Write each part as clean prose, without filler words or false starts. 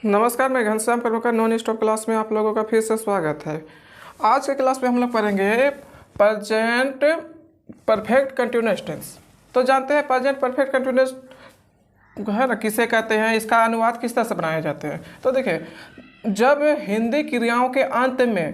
नमस्कार, मैं Ghanshyam Karmakar non stop class में आप लोगों का फिर से स्वागत है। आज के क्लास में हम लोग पढ़ेंगे प्रेजेंट परफेक्ट कंटिन्यूअस टेंस। तो जानते हैं प्रेजेंट परफेक्ट कंटिन्यूअस है ना किसे कहते हैं, इसका अनुवाद किस तरह से बनाए जाते हैं। तो देखिए, जब हिंदी क्रियाओं के अंत में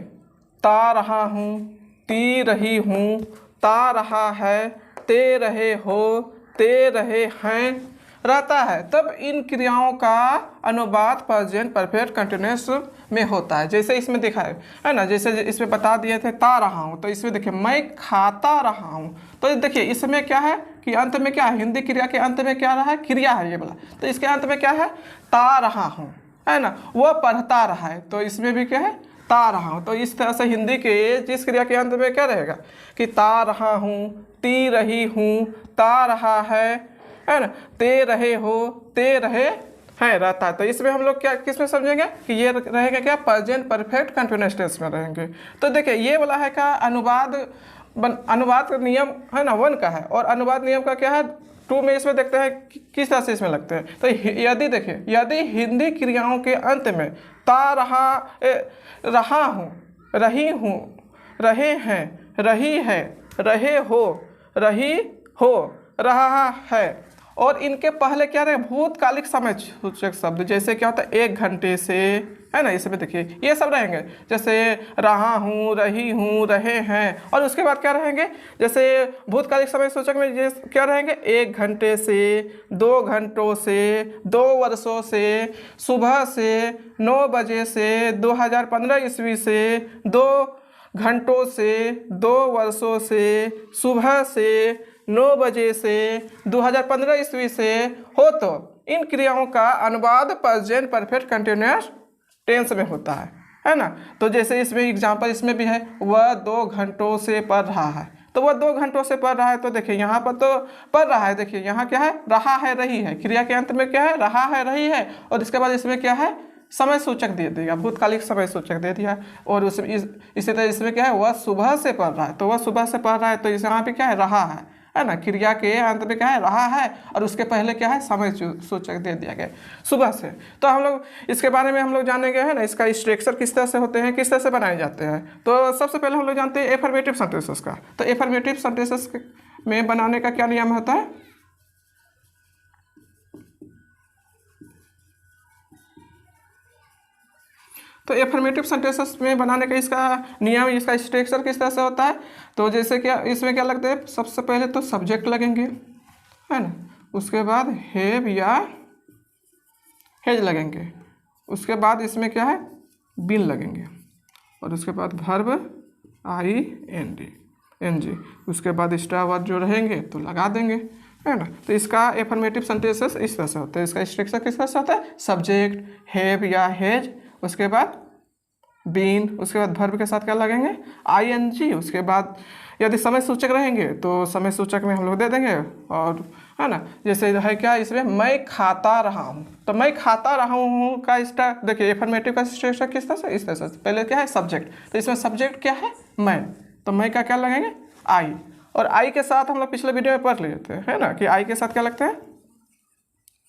ता रहा हूँ, ती रही हूँ, ता रहा है, ते रहे हो, ते रहे हैं रहता है, तब इन क्रियाओं का अनुवाद प्रेजेंट परफेक्ट कंटिन्यूअस में होता है। जैसे इसमें देखा है ना, जैसे इसमें बता दिए थे ता रहा हूँ, तो इसमें देखिए मैं खाता रहा हूँ। तो देखिए इसमें क्या है कि अंत में क्या है, हिंदी क्रिया के अंत में क्या रहा है, क्रिया है ये वाला। तो इसके अंत में क्या है, ता रहा हूँ, है ना, वह पढ़ता रहा है। तो इसमें भी क्या है, ता रहा हूँ। तो इस तरह से हिंदी के जिस क्रिया के अंत में क्या रहेगा कि ता रहा हूँ, ती रही हूँ, ता रहा है ना, ते रहे हो, ते रहे हैं रहता है। तो इसमें हम लोग क्या किस में समझेंगे कि ये रहेगा क्या, प्रेजेंट परफेक्ट कंटिन्यूअस टेंस में रहेंगे। तो देखिए ये वाला है का अनुवाद का नियम है ना 1 का है, और अनुवाद नियम का क्या है 2 में। इसमें देखते हैं किस तरह से इसमें लगते हैं। तो यदि देखिए, यदि हिंदी क्रियाओं के अंत में ता रहा हूँ, रही हूँ, रहे हैं, रही है, रहे हो, रही हो, रहा है, और इनके पहले क्या रहे भूतकालिक समय सूचक शब्द, जैसे क्या होता है 1 घंटे से, है ना। इसमें देखिए ये सब रहेंगे, जैसे रहा हूँ, रही हूँ, रहे हैं, और उसके बाद क्या रहेंगे, जैसे भूतकालिक समय सूचक में ये क्या रहेंगे 1 घंटे से, 2 घंटों से, 2 वर्षों से, सुबह से, 9 बजे से, 2015 ईस्वी से, 2 घंटों से, 2 वर्षों से, सुबह से, 9 बजे से, 2015 ईस्वी से हो। तो इन क्रियाओं का अनुवाद प्रेजेंट परफेक्ट कंटिन्यूअस टेंस में होता है ना। तो जैसे इसमें एग्जांपल इसमें भी है, वह 2 घंटों से पढ़ रहा है। तो वह 2 घंटों से पढ़ रहा है, तो देखिए यहाँ पर तो पढ़ रहा है, देखिए यहाँ क्या है, रहा है, रही है, क्रिया के अंत में क्या है, रहा है, रही है, और इसके बाद इसमें क्या है, समय सूचक दे दिया, भूतकालिक समय सूचक दे दिया। और उसमें इसी तरह इसमें क्या है, वह सुबह से पढ़ रहा है, तो वह सुबह से पढ़ रहा है, तो इस यहाँ पे क्या है, रहा है ना, क्रिया के अंत में क्या है, रहा है, और उसके पहले क्या है, समय सूचक दे दिया गया सुबह से। तो हम लोग इसके बारे में हम लोग जानेंगे, है ना, इसका स्ट्रक्चर किस तरह से होते हैं, किस तरह से बनाए जाते हैं। तो सबसे पहले हम लोग जानते हैं एफर्मेटिव सेंटेंसेस का। तो एफर्मेटिव सेंटेंसेस में बनाने का क्या नियम होता है, तो एफर्मेटिव सेंटेंसेस में बनाने का इसका नियम, इसका स्ट्रक्चर किस तरह से होता है। तो जैसे क्या इसमें क्या लगता है, सबसे पहले तो सब्जेक्ट लगेंगे, है ना, उसके बाद हैव या हैज लगेंगे, उसके बाद इसमें क्या है, बीन लगेंगे, और उसके बाद वर्ब ing, उसके बाद एक्स्ट्रा वर्ड जो रहेंगे तो लगा देंगे, है ना। तो इसका एफर्मेटिव सेंटेंसेस इस तरह से होता है। इसका स्ट्रक्चर किस तरह से होता है, सब्जेक्ट, हैव या हैज, उसके बाद बीन, उसके बाद वर्ब के साथ क्या लगेंगे ing, उसके बाद यदि समय सूचक रहेंगे तो समय सूचक में हम लोग दे देंगे, और है ना, जैसे है क्या इसमें मैं खाता रहा हूँ, तो मैं खाता रहा हूँ का इसका देखिए एफर्मेटिव का स्ट्रक्चर किस तरह से, इस तरह से। पहले क्या है सब्जेक्ट, तो इसमें सब्जेक्ट क्या है मैं, तो मैं का क्या लगेंगे आई, और आई के साथ हम लोग पिछले वीडियो में पढ़ लिए थे, है ना, कि आई के साथ क्या लगते हैं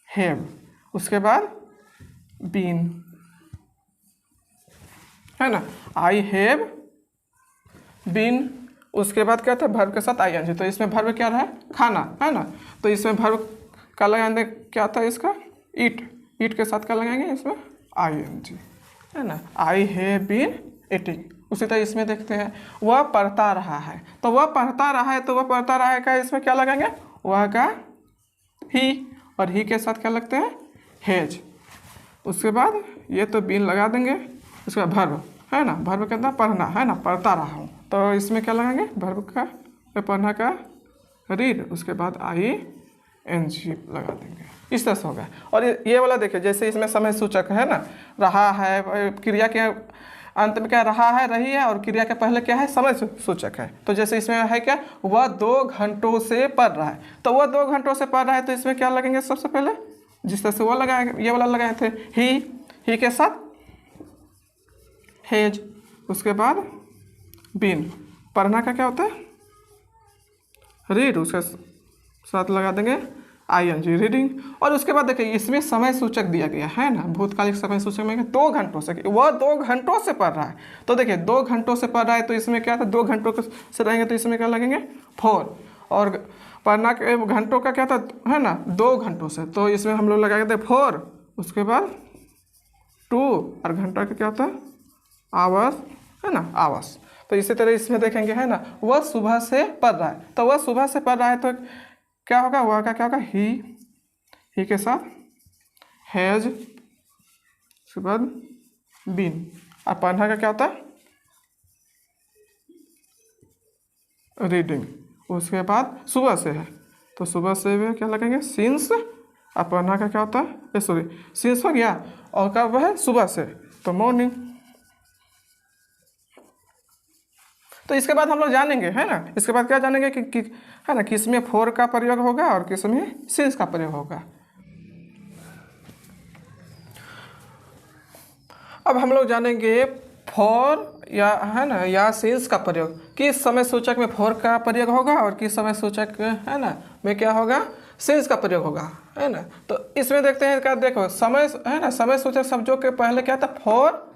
हैव, उसके बाद बीन, है ना, आई हैव बीन, उसके बाद क्या था वर्ब के साथ ing। तो इसमें वर्ब क्या रहा है, खाना, है ना। तो इसमें वर्ब का लगाएंगे क्या था इसका, ईट के साथ क्या लगाएंगे इसमें ing, है ना, आई हैव बीन ईटिंग। उसी तरह इसमें देखते हैं वह पढ़ता रहा है, तो वह पढ़ता रहा है, तो वह पढ़ता रहा है का इसमें क्या लगाएंगे, वह का ही, और ही के साथ क्या लगते हैं हैज, उसके बाद ये तो बीन लगा देंगे, उसका वर्ब, है ना, वर्ब के अंदर पढ़ना, है ना, पढ़ता रहा हूँ, तो इसमें क्या लगाएंगे वर्ब का पढ़ना का रीड, उसके बाद ing लगा देंगे, इस तरह से होगा। और ये वाला देखिए, जैसे इसमें समय सूचक है ना, रहा है, क्रिया के अंत में क्या रहा है, रही है, और क्रिया के पहले क्या है समय सूचक है। तो जैसे इसमें है क्या, वह 2 घंटों से पढ़ रहा है, तो वह 2 घंटों से पढ़ रहा है, तो इसमें क्या लगेंगे सबसे पहले, जिस तरह से वो लगाएंगे ये वाला लगाए थे ही के साथ हैज, उसके बाद बीन, पढ़ना का क्या होता है रीड, उसके साथ लगा देंगे ING रीडिंग। और उसके बाद देखिए इसमें समय सूचक दिया गया है ना, भूतकालिक समय सूचक में 2 घंटों से, वह 2 घंटों से पढ़ रहा है। तो देखिए 2 घंटों से पढ़ रहा है तो इसमें क्या था, 2 घंटों से रहेंगे तो इसमें क्या लगेंगे 4। और पढ़ना के घंटों का क्या था है ना 2 घंटों से, तो इसमें हम लोग लगाए थे 4, उसके बाद 2 और घंटा का क्या था आवर्स है ना आवर्स। तो इसी तरह इसमें देखेंगे है ना, वह सुबह से पढ़ रहा है, तो वह सुबह से पढ़ रहा है तो क्या होगा, वह का क्या होगा ही के साथ हैज, उसके बाद बीन। और पढ़ना का क्या होता है रीडिंग। उसके बाद सुबह से है तो सुबह से भी क्या लगेंगे सिंस। और पढ़ना का क्या होता है सॉरी सिंस हो गया, और कब है सुबह से तो मॉर्निंग। तो इसके बाद हम लोग जानेंगे है ना, इसके बाद क्या जानेंगे कि है ना किसमें 4 का प्रयोग होगा और किसमें सिंस का प्रयोग होगा। अब हम लोग जानेंगे 4 या है ना या सिंस का प्रयोग, किस समय सूचक में 4 का प्रयोग होगा और किस समय सूचक है ना में क्या होगा सिंस का प्रयोग होगा है ना। तो इसमें देखते हैं क्या, देखो समय है ना समय सूचक शब्दों के पहले क्या था 4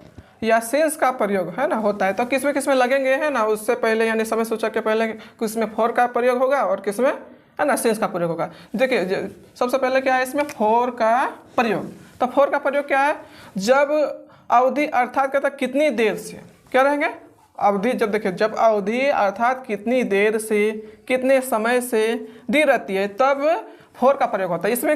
या सिंस का प्रयोग है ना होता है, तो किसमें लगेंगे है ना उससे पहले, यानी समय सूचक के पहले किसमें 4 का प्रयोग होगा और किसमें है ना सिंस का प्रयोग होगा। देखिए सबसे पहले क्या है इसमें 4 का प्रयोग। तो 4 का प्रयोग क्या है, जब अवधि अर्थात कहता कितनी देर से क्या रहेंगे अवधि, जब देखिए जब अवधि अर्थात कितनी देर से कितने समय से दी रहती है तब 4 का प्रयोग होता है। इसमें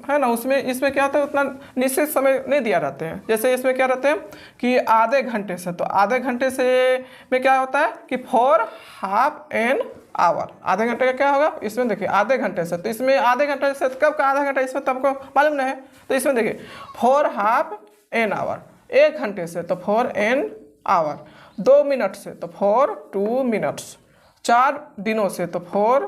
है ना उसमें इसमें क्या होता है उतना निश्चित समय नहीं दिया रहते हैं। जैसे इसमें क्या रहते हैं कि आधे घंटे से, तो आधे घंटे से में क्या होता है कि 4 हाफ एन आवर। आधे घंटे का क्या होगा इसमें देखिए आधे घंटे से, तो इसमें आधे घंटे से कब का आधा घंटा इसमें तो आपको मालूम नहीं है। तो इसमें देखिए 4 हाफ एन आवर 1 घंटे से तो 4 एन आवर, 2 मिनट से तो 4 2 मिनट्स, 4 दिनों से तो 4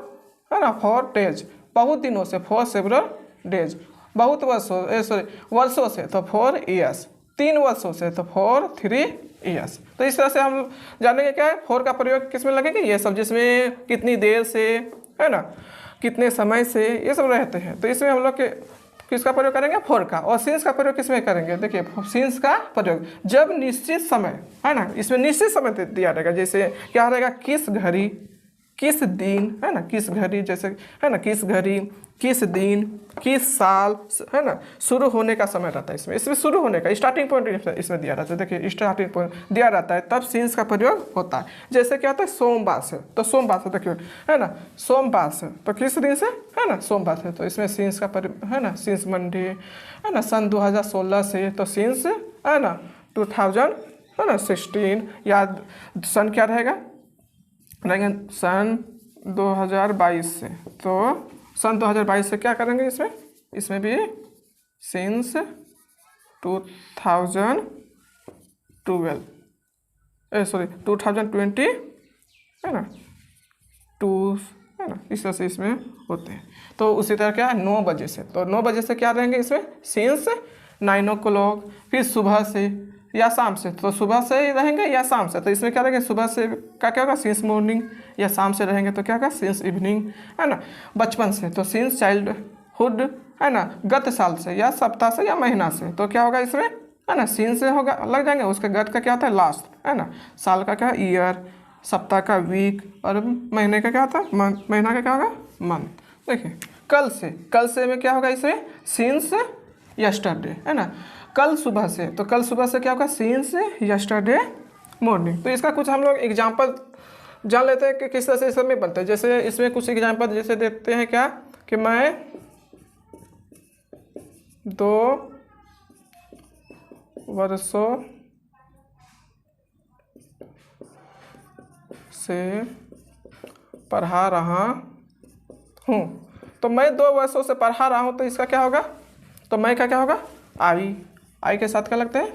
है ना 4 डेज, बहुत दिनों से 4 सेवरल डेज, बहुत वर्षों से तो 4 ईयर्स, 3 वर्षों से तो 4 3 ईयर्स। तो इस तरह से हम जानेंगे क्या है 4 का प्रयोग किस में लगेगा, ये सब जिसमें कितनी देर से है ना कितने समय से ये सब रहते हैं। तो इसमें हम लोग के किसका प्रयोग करेंगे 4 का। और सिंस का प्रयोग किसमें करेंगे, देखिए सिंस का प्रयोग जब निश्चित समय है ना, इसमें निश्चित समय दिया रहेगा। जैसे क्या रहेगा किस घड़ी किस दिन है ना, किस घड़ी जैसे है ना किस घड़ी किस दिन किस साल है ना, शुरू होने का समय रहता है इसमें शुरू होने का स्टार्टिंग पॉइंट इसमें दिया रहता है। देखिए स्टार्टिंग पॉइंट दिया रहता है तब सिंस का प्रयोग होता है। जैसे क्या होता है सोमवार से, तो सोमवार से देखिए है ना सोमवार से तो किस दिन से है ना सोमवार से, तो इसमें सिंस का प्रयोग है ना सिंस मंडे है ना सन 2016 से, तो सिंस है ना 2016 या सन क्या रहेगा सन 2022 से, तो सन 2022 से क्या करेंगे इसमें भी सिंस 2012 2020 है ना 2 है ना इस तरह से इसमें होते हैं। तो उसी तरह क्या 9 बजे से, तो 9 बजे से क्या रहेंगे इसमें सिंस 9 o'clock, फिर सुबह से या शाम से, तो सुबह से ही रहेंगे या शाम से, तो इसमें क्या रहेंगे सुबह से क्या होगा सिंस मॉर्निंग, या शाम से रहेंगे तो क्या होगा सिंस इवनिंग है ना। बचपन से तो सिंस चाइल्डहुड है ना, गत साल से या सप्ताह से या महीना से, तो क्या होगा इसमें है ना सिंस से होगा लग जाएंगे। उसके गत का क्या होता है लास्ट है ना, साल का क्या ईयर, सप्ताह का वीक, और महीने का क्या होता है मंथ, महीना का क्या होगा मंथ। देखिए कल से में क्या होगा इसमें सिंस यस्टरडे है ना, कल सुबह से, तो कल सुबह से क्या होगा सिंस यस्टरडे मॉर्निंग। तो इसका कुछ हम लोग एग्जाम्पल जान लेते हैं कि किस तरह से इस में बनता है। जैसे इसमें कुछ एग्जाम्पल जैसे देते हैं क्या कि मैं 2 वर्षों से पढ़ा रहा हूँ, तो मैं 2 वर्षों से पढ़ा रहा हूँ, तो इसका क्या होगा, तो मैं का क्या होगा आई के साथ क्या लगते हैं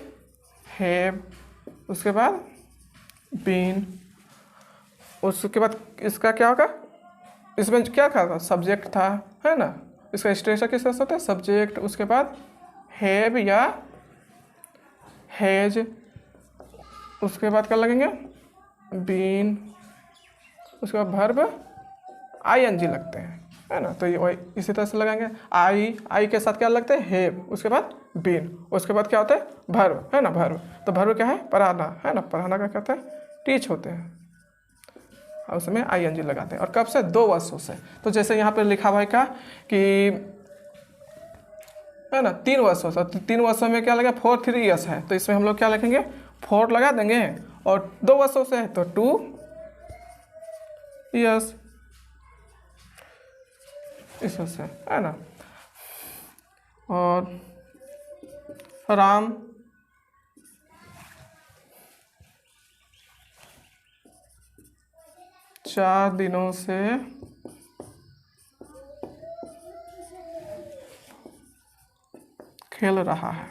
हैव, उसके बाद बीन, उसके बाद इसका क्या होगा इसमें क्या था सब्जेक्ट था है ना, इसका स्ट्रक्चर किस तरह से होता है सब्जेक्ट, उसके बाद हैव या हैज, उसके बाद क्या लगेंगे बीन, उसके बाद वर्ब ING लगते हैं है ना। तो ये वही इसी तरह से लगाएंगे। आई के साथ क्या लगता है, हैव, उसके बाद बीन, उसके बाद क्या होता है, वर्ब, है ना, वर्ब। तो वर्ब क्या है, पढ़ाना, है ना, पढ़ाना का क्या होता है, टीच होते हैं, और उसमें आईएनजी लगाते हैं। और कब से, 2 वर्षों से। तो जैसे यहाँ पर लिखा हुआ है क्या कि, है ना, 3 वर्षों से, तो 3 वर्षों में क्या लगा, 4 3 ईयर्स है, तो इसमें हम लोग क्या लिखेंगे, 4 लगा देंगे, और 2 वर्षों से है तो 2 ईयर्स, इस से, है ना। और राम 4 दिनों से खेल रहा है।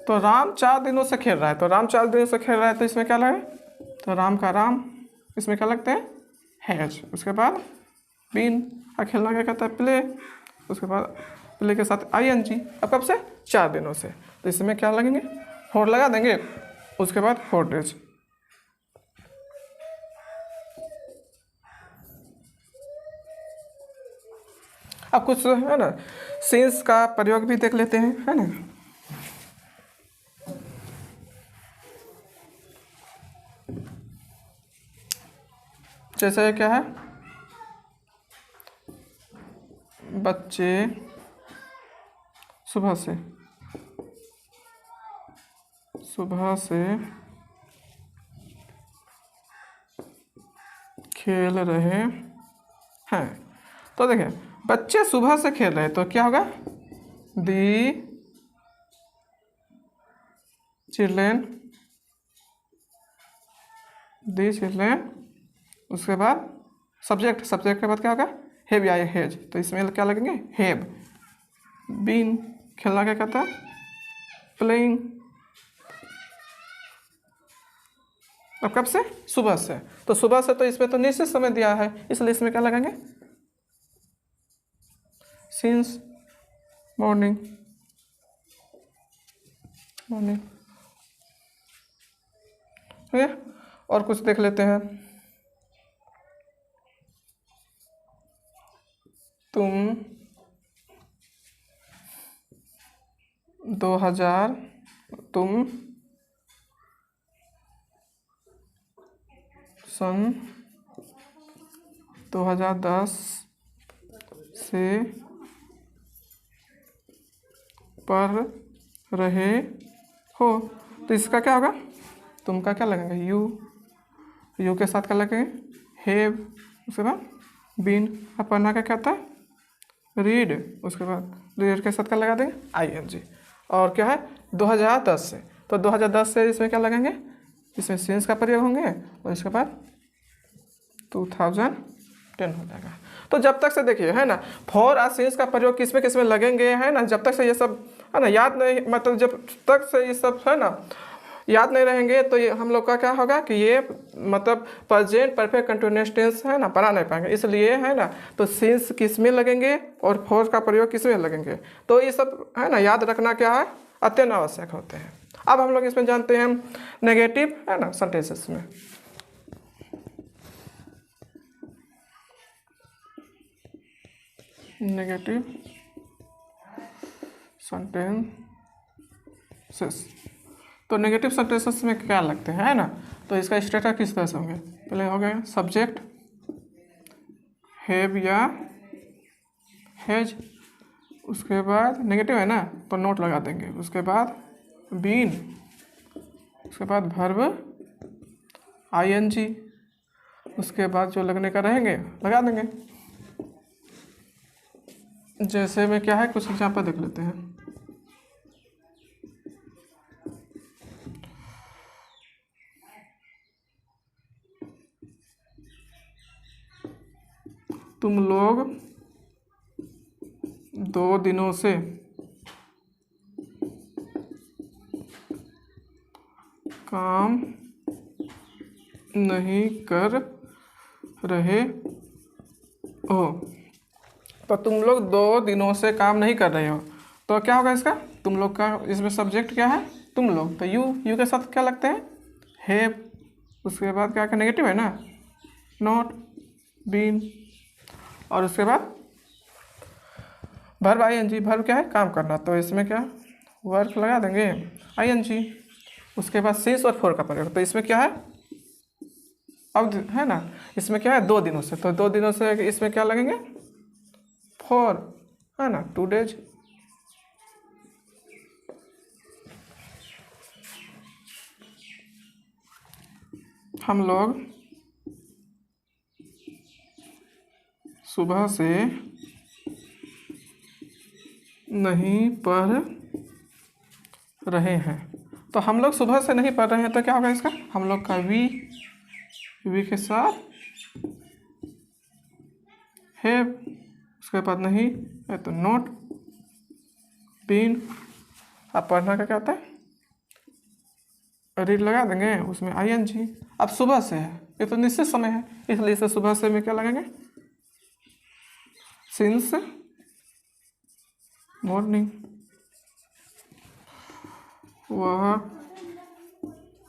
तो राम 4 दिनों से खेल रहा है, तो राम 4 दिनों से खेल रहा है, तो इसमें क्या लगे, तो राम का राम, इसमें क्या लगते हैं, हैज, उसके बाद बीन, और खेलना क्या कहता है, प्ले, उसके बाद प्ले के साथ आईएनजी। अब कब से, 4 दिनों से, तो इसमें क्या लगेंगे, 4 लगा देंगे, उसके बाद 4 डेज। अब कुछ है ना सिंस का प्रयोग भी देख लेते हैं, है ना। जैसे क्या है, बच्चे सुबह से खेल रहे हैं। तो देखिए बच्चे सुबह से खेल रहे हैं, तो क्या होगा, दी चिल्ड्रेन, उसके बाद सब्जेक्ट के बाद क्या होगा, हैव या हैज, तो इसमें क्या लगेंगे, हैव, बीन, खेलना क्या कहता है, प्लेइंग। अब कब से, सुबह से, तो सुबह से, तो इसमें तो निश्चित समय दिया है, इसलिए इसमें क्या लगाएंगे, सिंस मॉर्निंग। ठीक है, और कुछ देख लेते हैं। तुम 2010 से पढ़ रहे हो, तो इसका क्या होगा, तुम का क्या लगेगा, यू के साथ क्या लगेंगे, हैव, उसके बाद बीन। अब पढ़ना का क्या होता है, रीड, उसके बाद रीड के साथ क्या लगा देंगे, आईएनजी। और क्या है, 2010 से, तो 2010 से इसमें क्या लगेंगे, इसमें सिंस का प्रयोग होंगे, और इसके बाद 2010 हो जाएगा। तो जब तक से देखिए, है ना, फॉर और सिंस का प्रयोग किस में लगेंगे, है ना, जब तक से ये सब, है ना, याद नहीं, मतलब जब तक से ये सब, है ना, याद नहीं रहेंगे, तो ये हम लोग का क्या होगा कि ये मतलब प्रेजेंट परफेक्ट कंटिन्यूअस टेंस, है ना, बना नहीं पाएंगे। इसलिए, है ना, तो सिंस किस में लगेंगे और फॉर का प्रयोग किस में लगेंगे, तो ये सब, है ना, याद रखना क्या है, अत्यंत आवश्यक होते हैं। अब हम लोग इसमें जानते हैं नेगेटिव, है ना, सेंटेंसेस में। नेगेटिव सेंटेंसेस, तो नेगेटिव सेंटेंसेस में क्या लगते हैं, है ना, तो इसका स्ट्रक्चर किस तरह से होंगे, पहले हो गया सब्जेक्ट हैव या हैज, उसके बाद नेगेटिव है ना, तो नोट लगा देंगे, उसके बाद बीन, उसके बाद वर्ब आईएनजी, उसके बाद जो लगने का रहेंगे लगा देंगे। जैसे में क्या है, कुछ एग्जाम्पल देख लेते हैं। तुम लोग 2 दिनों से काम नहीं कर रहे हो, तो तुम लोग 2 दिनों से काम नहीं कर रहे हो, तो क्या होगा इसका, तुम लोग का, इसमें सब्जेक्ट क्या है, तुम लोग, तो यू के साथ क्या लगते हैं, हैव, उसके बाद क्या नेगेटिव है ना, नॉट, बीन, और उसके बाद वर्ब ING, वर्ब क्या है, काम करना, तो इसमें क्या वर्क लगा देंगे ING। उसके बाद सिंस और फॉर का प्रयोग, तो इसमें क्या है, अब है ना, इसमें क्या है 2 दिनों से, तो 2 दिनों से इसमें क्या लगेंगे फॉर, है ना 2 days। हम लोग सुबह से नहीं पढ़ रहे हैं, तो हम लोग सुबह से नहीं पढ़ रहे हैं तो क्या होगा इसका, हम लोग का वी के साथ है, उसके बाद नहीं है तो नोट बीन। अब पढ़ना का क्या होता है, रीड लगा देंगे, उसमें ING। अब सुबह से है, ये तो निश्चित समय है, इसलिए इसे सुबह से में क्या लगाएंगे, सिंस मॉर्निंग। वह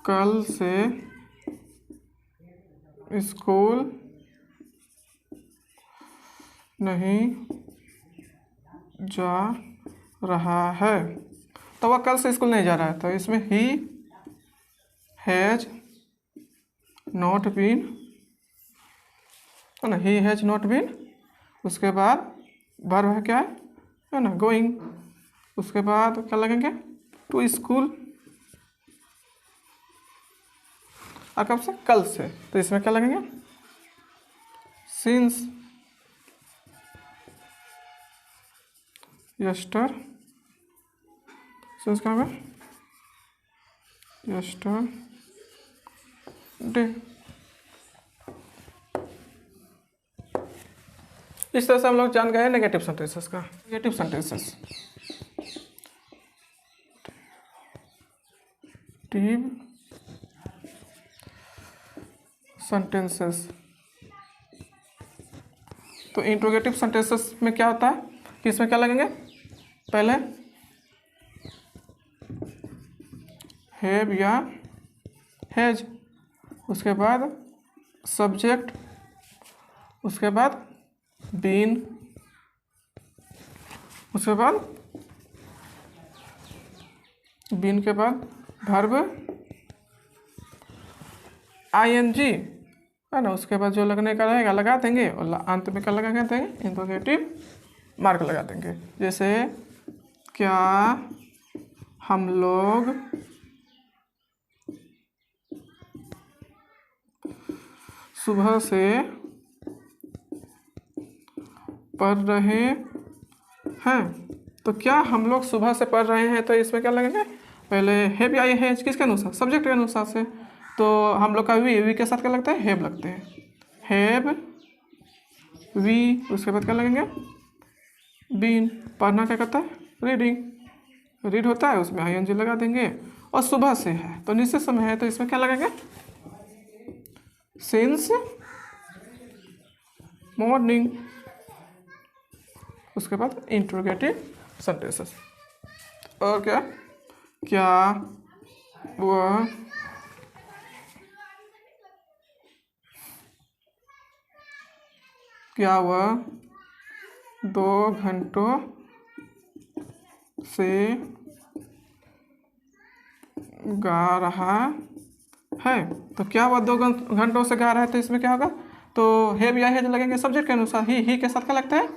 कल से स्कूल नहीं जा रहा है, तो वह कल से स्कूल नहीं जा रहा है, तो इसमें ही हैज नॉट बीन, है ना, ही हैज नॉट बीन। उसके बाद वर्ब है क्या है ना गोइंग। उसके बाद क्या लगेंगे टू स्कूल, और कब से, कल से, तो इसमें क्या लगेंगे सिंस यस्टर, सिंस क्या होगा यस्टर डे। इस तरह से हम लोग जान गए नेगेटिव सेंटेंसेस का। नेगेटिव सेंटेंसेस, नेगेटिव सेंटेंसेस, तो इंट्रोगेटिव सेंटेंसेस में क्या होता है कि इसमें क्या लगेंगे, पहले हैव या हैज, उसके बाद सब्जेक्ट, उसके बाद बीन, उसके बाद बीन के बाद वर्ब ING, है ना। उसके बाद जो लगने का रहेगा लगा देंगे, और अंत में क्या लगा देंगे, इंट्रोगेटिव मार्क लगा देंगे। जैसे क्या हम लोग सुबह से पढ़ रहे हैं, तो क्या हम लोग सुबह से पढ़ रहे हैं, तो इसमें क्या लगेगा, पहले हैव या हैज किसके अनुसार, सब्जेक्ट के अनुसार से, तो हम लोग का वी के साथ क्या लगता है, हैव लगते हैं, हैव वी। उसके बाद क्या लगेंगे बीन। पढ़ना क्या करता है, रीडिंग, रीड होता है, उसमें ING लगा देंगे। और सुबह से है तो निश्चित समय है, तो इसमें क्या लगेंगे सिंस मॉर्निंग। उसके बाद इंट्रोगेटिव सेंटेंसेस, और क्या वह क्या वह 2 घंटों से गा रहा है, तो क्या वह 2 घंटों से गा रहा है, तो इसमें क्या होगा, तो हैव या हैज लगेंगे सब्जेक्ट के अनुसार। ही के साथ क्या लगता है,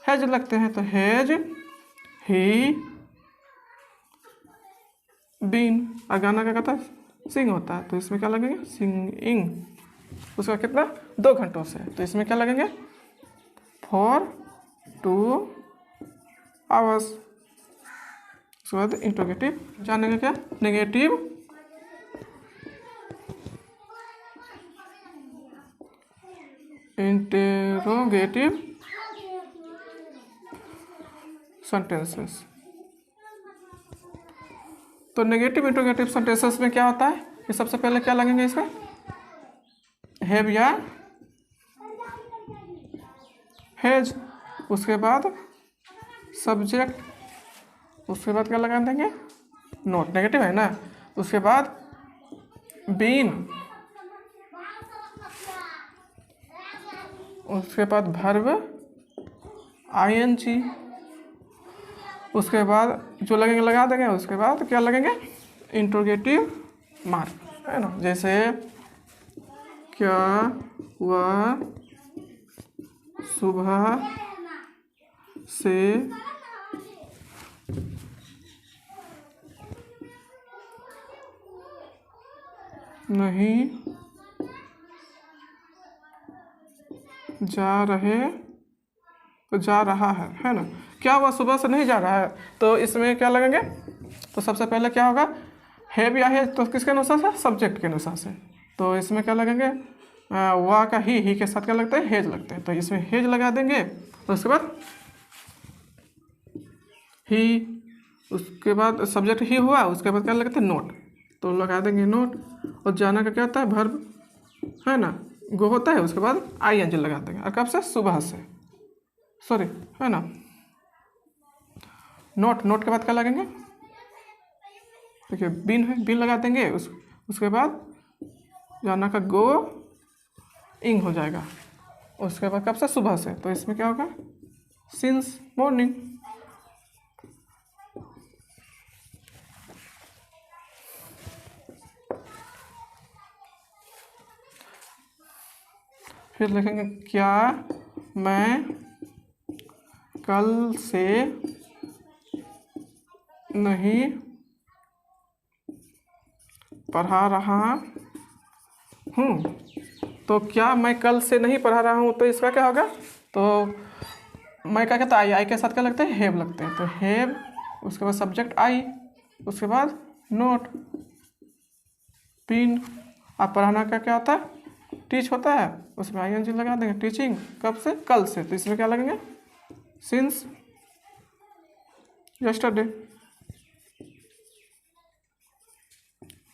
हैज लगते हैं, तो हैज ही बीन। और गाना क्या कहता है, सिंग होता है, तो इसमें क्या लगेंगे सिंगिंग। उसका कितना 2 घंटों से, तो इसमें क्या लगेंगे फॉर 2 hours। उसके बाद इंट्रोगेटिव जानेंगे क्या, नेगेटिव इंटेरोगेटिव सेंटेंसेस। तो नेगेटिव इंट्रोगेटिव सेंटेंसेस में क्या होता है कि सबसे पहले क्या लगेंगे इसमें, हैव या हैज, उसके बाद सब्जेक्ट, उसके बाद क्या लगा देंगे नोट, नेगेटिव है ना। उसके बाद बीन, उसके बाद verb ing, उसके बाद जो लगेंगे लगा देंगे, उसके बाद क्या लगेंगे, इंट्रोगेटिव मार्क, है ना। जैसे क्या वह सुबह से नहीं जा रहे, तो जा रहा है ना। क्या वह सुबह से नहीं जा रहा है, तो इसमें क्या लगेंगे, तो सबसे पहले क्या होगा, हैव या है, तो किसके अनुसार से, सब्जेक्ट के अनुसार से। तो इसमें क्या लगेंगे, वह का ही के साथ क्या लगता है, हेज लगते हैं, तो इसमें हेज लगा देंगे। और उसके बाद ही, उसके बाद सब्जेक्ट ही हुआ, उसके बाद क्या लगता है, नोट, तो लगा देंगे नोट। और जाना का क्या होता है, वर्ब, है ना, गो होता है, उसके बाद ing लगा देंगे। और कब से, सुबह से, सॉरी, है ना। नोट के बाद क्या लगेंगे, देखिए बिन है, बिन लगा देंगे। उसके बाद जाना का गो इंग हो जाएगा, उसके बाद कब से, सुबह से, तो इसमें क्या होगा, सिंस मॉर्निंग। फिर लिखेंगे क्या मैं कल से नहीं पढ़ा रहा हूँ, तो क्या मैं कल से नहीं पढ़ा रहा हूँ, तो इसका क्या होगा, तो मैं क्या कहता है, आई के साथ क्या लगते हैं, हैव लगते हैं, तो हैव, उसके बाद सब्जेक्ट आई, उसके बाद नोट, पिन। आप पढ़ाना का क्या होता है, टीच होता है, उसमें ing लगा देंगे, टीचिंग, कब से, कल से, तो इसमें क्या लगेंगे, सिंस यस्टरडे।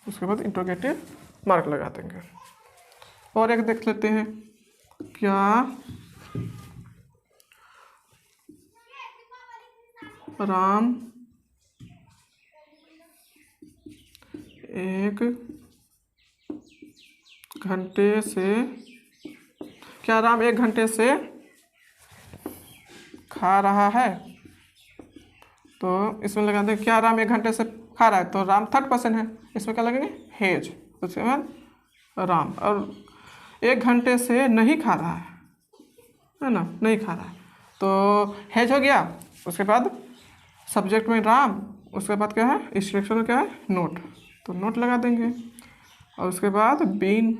उसके बाद इंट्रोगेटिव मार्क लगा देंगे। और एक देख लेते हैं, क्या राम एक घंटे से, क्या राम 1 घंटे से खा रहा है, तो इसमें लगा दें क्या राम 1 घंटे से खा रहा है, तो राम 3rd पर्सन है, इसमें क्या लगेंगे, हेज, उसके बाद राम। और 1 घंटे से नहीं खा रहा है ना, नहीं खा रहा है, तो हेज हो गया। उसके बाद सब्जेक्ट में राम, उसके बाद क्या है, इंस्ट्रक्शन में क्या है, नोट, तो नोट लगा देंगे। और उसके बाद बीन,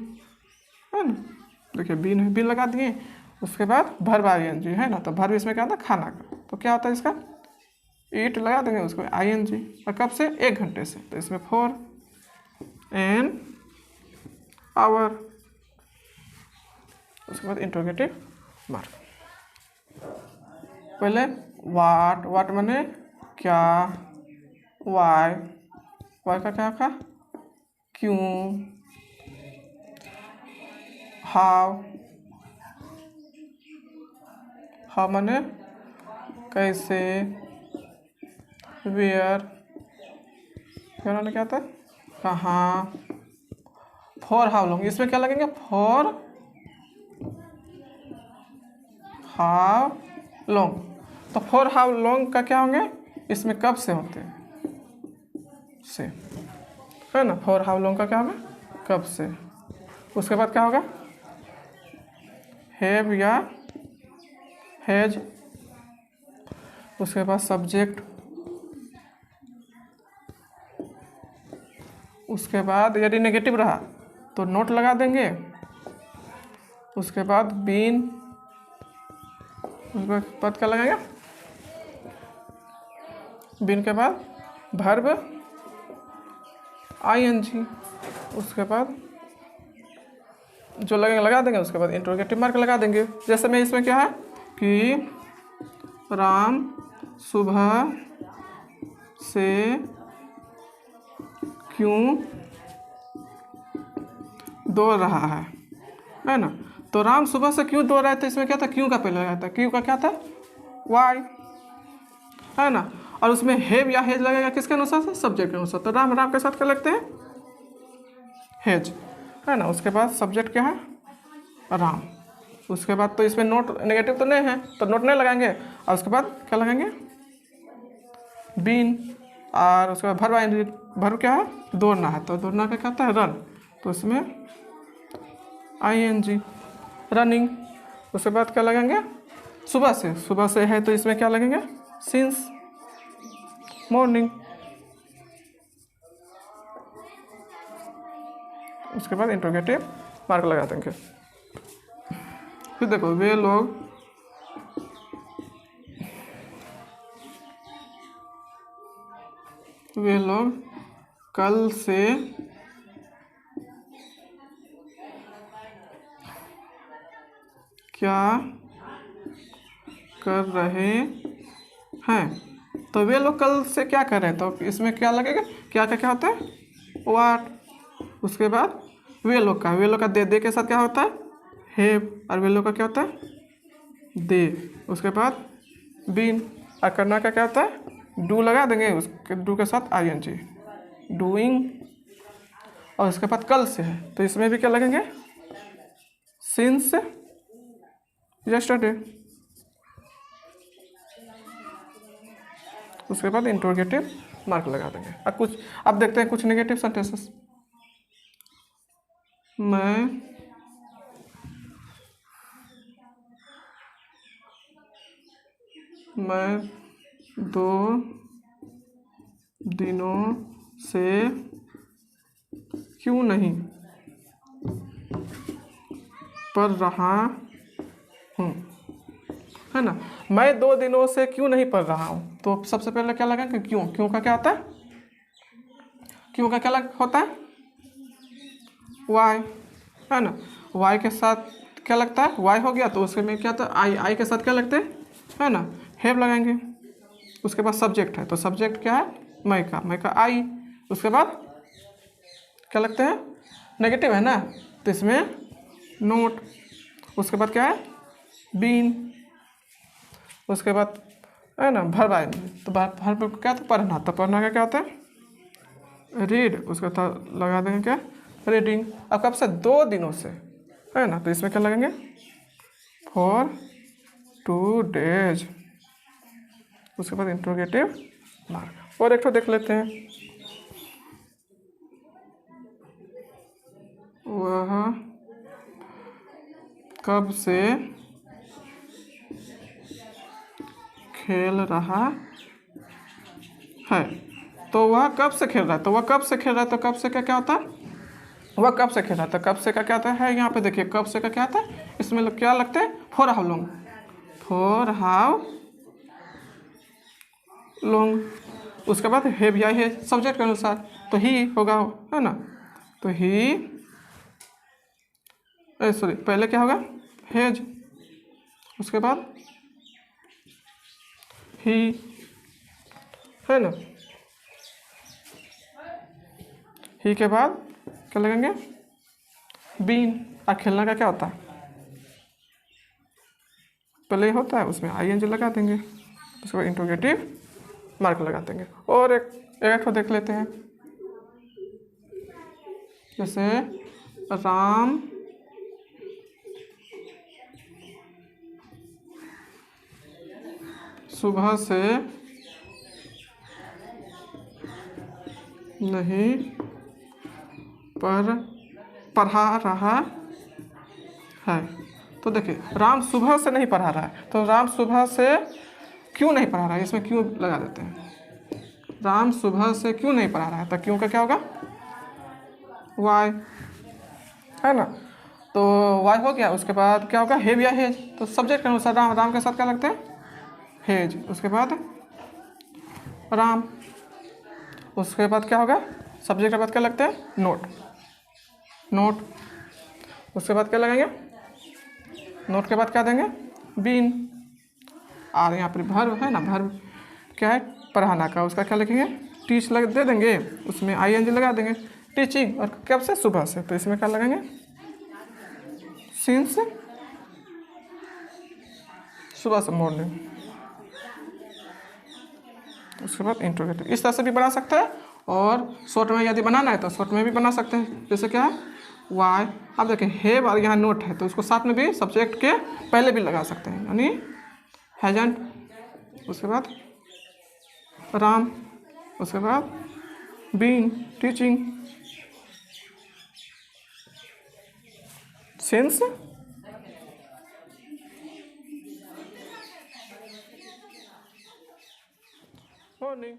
है ना, देखिए बीन है, बीन लगा दिए। उसके बाद वर्ब ing है ना, तो वर्ब इसमें क्या आता है, खाना का, तो क्या होता है इसका, ईट लगा देंगे, उसको ing। और कब से, 1 घंटे से, तो इसमें फॉर एन आवर। उसके बाद इंट्रोगेटिव मार्क। पहले वाट माने क्या, वाई का क्या था, क्यों, हाउ माने कैसे, वेयर माने क्या था, कहाँ, फॉर हाउ लॉन्ग, इसमें क्या लगेंगे, फॉर हाउ लॉन्ग, तो फॉर हाउ लॉन्ग का क्या होंगे, इसमें कब से होते हैं, से, है ना, फॉर हाउ लॉन्ग का क्या होगा, कब से। उसके बाद क्या होगा, हैव या हैज। उसके बाद सब्जेक्ट, उसके बाद यदि नेगेटिव रहा तो नोट लगा देंगे। उसके बाद बीन, उसके बाद क्या लगाएंगे, बीन के बाद वर्ब ing। उसके बाद जो लगेंगे लगा देंगे। उसके बाद इंट्रोगेटिव मार्क लगा देंगे। जैसे मैं इसमें क्या है कि राम सुबह से क्यों दौड़ रहा है ना। तो राम सुबह से क्यों दौड़ रहे थे, इसमें क्या था, क्यों का पहले लगा था, क्यों का क्या था, वाई, है ना। और उसमें हैव या हेज लगेगा किसके अनुसार से, सब्जेक्ट के अनुसार। तो राम राम के साथ क्या लगते हैं, हेज, है ना। उसके बाद सब्जेक्ट क्या है, राम। उसके बाद तो इसमें नोट नेगेटिव तो नहीं है तो नोट नहीं लगाएंगे। और उसके बाद क्या लगाएंगे, बीन। और उसके बाद भर क्या है, दौड़ना है, तो दौड़ना का क्या होता है, रन, तो इसमें ING, रनिंग। उसके बाद क्या लगाएंगे, सुबह से है तो इसमें क्या लगेंगे, सिंस मॉर्निंग। उसके बाद इंट्रोगेटिव मार्क लगा देंगे। फिर देखो वे लोग कल से क्या कर रहे हैं, तो वे लोग कल से क्या कर रहे हैं, तो इसमें क्या लगेगा, क्या होता है, व्हाट। उसके बाद वे लोग का दे के साथ क्या होता है, हैव, और वे लोग का क्या होता है, दे। उसके बाद बीन, और करना का क्या होता है, डू लगा देंगे, उसके डू के साथ ING, डूइंग। और उसके बाद कल से है तो इसमें भी क्या लगेंगे, सिंस यस्टरडे। उसके बाद इंट्रोगेटिव मार्क लगा देंगे। अब देखते हैं कुछ नेगेटिव सेंटेंसेस। मैं 2 दिनों से क्यों नहीं पढ़ रहा हूँ, है ना। मैं 2 दिनों से क्यों नहीं पढ़ रहा हूँ, तो सबसे पहले क्या लगा कि क्यों का क्या होता है, क्यों का क्या होता है, वाई, है ना। वाई के साथ क्या लगता है, वाई हो गया तो उसके में क्या होता है, आई के साथ क्या लगते हैं, है ना, हैव लगाएंगे। उसके बाद सब्जेक्ट है तो सब्जेक्ट क्या है, मैं का आई। उसके बाद क्या लगते हैं, नेगेटिव है ना, तो इसमें नोट। उसके बाद क्या है, बीन। उसके बाद है ना भर आएंगे, तो भर क्या था, पढ़ना, तो पढ़ना का क्या होता है, रीड। उसके बाद लगा देंगे क्या, रीडिंग। अब कब से, 2 दिनों से, है ना, तो इसमें क्या लगेंगे, फॉर 2 डेज। उसके बाद इंट्रोगेटिव मार्क। और एक तो देख लेते हैं, वह कब से खेल रहा है, तो वह कब से खेल रहा है, तो वह कब से खेल रहा है, तो कब से का क्या होता है, वह कब से खेल रहा है, तो कब से का क्या आता है, यहाँ पे देखिए कब से का क्या आता है, इसमें लोग क्या लगते हैं, for how long, for how long. उसके बाद हैव या है सब्जेक्ट के अनुसार, तो ही होगा, है ना, तो ही, सॉरी पहले क्या होगा, हैज। उसके बाद ही, है ना, ही के बाद क्या लगेंगे, बीन। और खेलना का क्या होता है, पहले ही होता है, उसमें ING लगा देंगे। उसके बाद इंट्रोगेटिव मार्क लगा देंगे। और एक तो देख लेते हैं, जैसे राम सुबह से नहीं पढ़ा रहा है, तो देखिए राम सुबह से नहीं पढ़ा रहा है, तो राम सुबह से क्यों नहीं पढ़ा रहा है, इसमें क्यों लगा देते हैं, राम सुबह से क्यों नहीं पढ़ा रहा है, तो क्यों का क्या होगा, वाई, है ना, तो वाई हो गया। उसके बाद क्या होगा, हैव या हेज, तो सब्जेक्ट के अनुसार राम के साथ क्या लगते हैं, हेज। उसके बाद राम। उसके बाद क्या होगा, सब्जेक्ट के बाद क्या लगते हैं, नोट। उसके बाद क्या लगेंगे, नोट के बाद क्या देंगे, बीन। और यहाँ पर भर्ब है ना, भर्ब क्या है, पढ़ाना का, उसका क्या लिखेंगे, टीच दे देंगे, उसमें ING लगा देंगे, टीचिंग। और कब से, सुबह से, तो इसमें क्या लगेंगे, सिंस, सुबह से, मॉर्निंग। उसके बाद इंट्रोगेटिव। इस तरह से भी बना सकते हैं, और शॉर्ट में यदि बनाना है तो शॉर्ट में भी बना सकते हैं। जैसे क्या है, वाई। अब देखिए हैव और यहाँ नोट है तो उसको साथ में भी सब्जेक्ट के पहले भी लगा सकते हैं, यानी हैजंट, उसके बाद राम, उसके बाद बीन टीचिंग, सिंस मॉर्निंग।